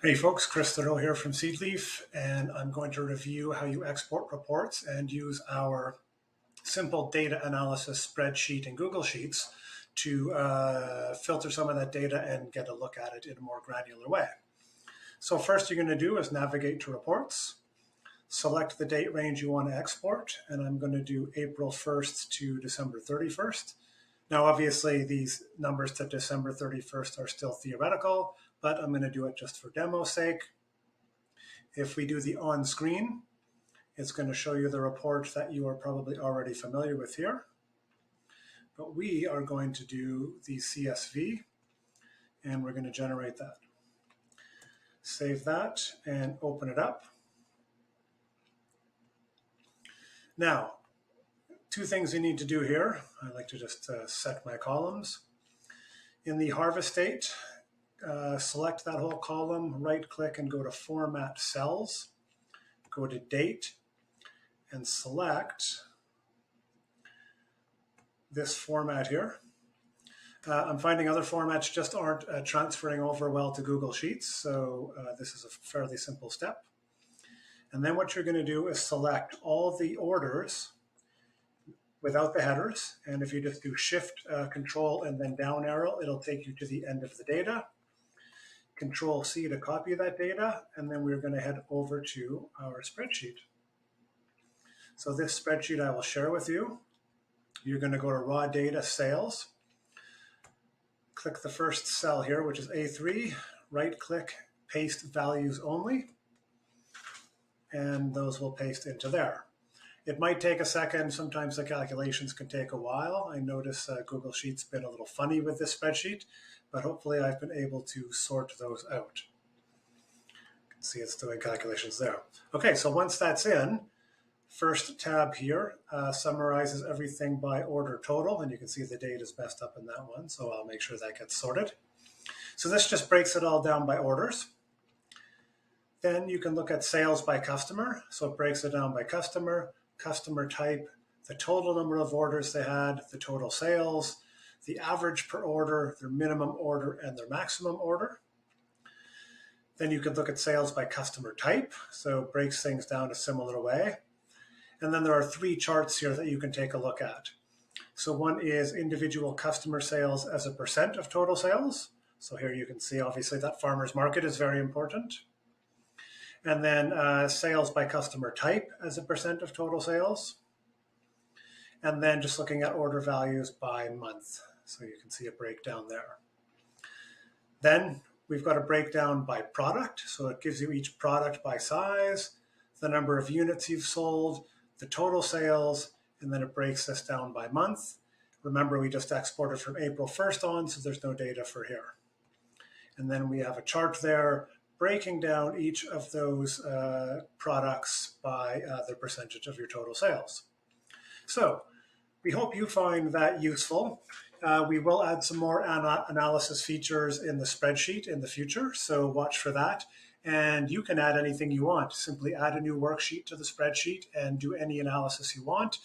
Hey folks, Chris Thoreau here from Seedleaf, and I'm going to review how you export reports and use our simple data analysis spreadsheet in Google Sheets to filter some of that data and get a look at it in a more granular way. So first you're going to do is navigate to reports, select the date range you want to export, and I'm going to do April 1st to December 31st. Now, obviously, these numbers to December 31st are still theoretical, but I'm going to do it just for demo's sake. If we do the on screen, it's going to show you the report that you are probably already familiar with here. But we are going to do the CSV, and we're going to generate that. Save that and open it up. Now, two things you need to do here. I like to just set my columns. In the harvest date, select that whole column, right click and go to Format Cells, go to Date, and select this format here. I'm finding other formats just aren't transferring over well to Google Sheets, so this is a fairly simple step. And then what you're going to do is select all the orders without the headers, and if you just do Shift, Control, and then down arrow, it'll take you to the end of the data. Control C to copy that data, and then we're going to head over to our spreadsheet. So this spreadsheet I will share with you. You're going to go to Raw Data Sales, click the first cell here, which is A3, right click, paste values only, and those will paste into there. It might take a second. Sometimes the calculations can take a while. I notice Google Sheets been a little funny with this spreadsheet, but hopefully I've been able to sort those out. You can see it's doing calculations there. Okay, so once that's in, first tab here summarizes everything by order total, and you can see the date is messed up in that one, so I'll make sure that gets sorted. So this just breaks it all down by orders. Then you can look at sales by customer. So it breaks it down by customer, customer type, the total number of orders they had, the total sales, the average per order, their minimum order, and their maximum order. Then you can look at sales by customer type. So it breaks things down a similar way. And then there are three charts here that you can take a look at. So one is individual customer sales as a percent of total sales. So here you can see, obviously, that farmer's market is very important. And then sales by customer type as a percent of total sales. And then just looking at order values by month. So you can see a breakdown there. Then we've got a breakdown by product. So it gives you each product by size, the number of units you've sold, the total sales, and then it breaks this down by month. Remember, we just exported from April 1st on, so there's no data for here. And then we have a chart there breaking down each of those products by the percentage of your total sales. So we hope you find that useful. We will add some more analysis features in the spreadsheet in the future, so watch for that. And you can add anything you want. Simply add a new worksheet to the spreadsheet and do any analysis you want.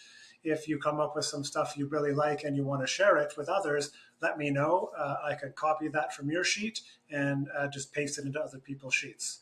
If you come up with some stuff you really like and you want to share it with others, let me know. I can copy that from your sheet and just paste it into other people's sheets.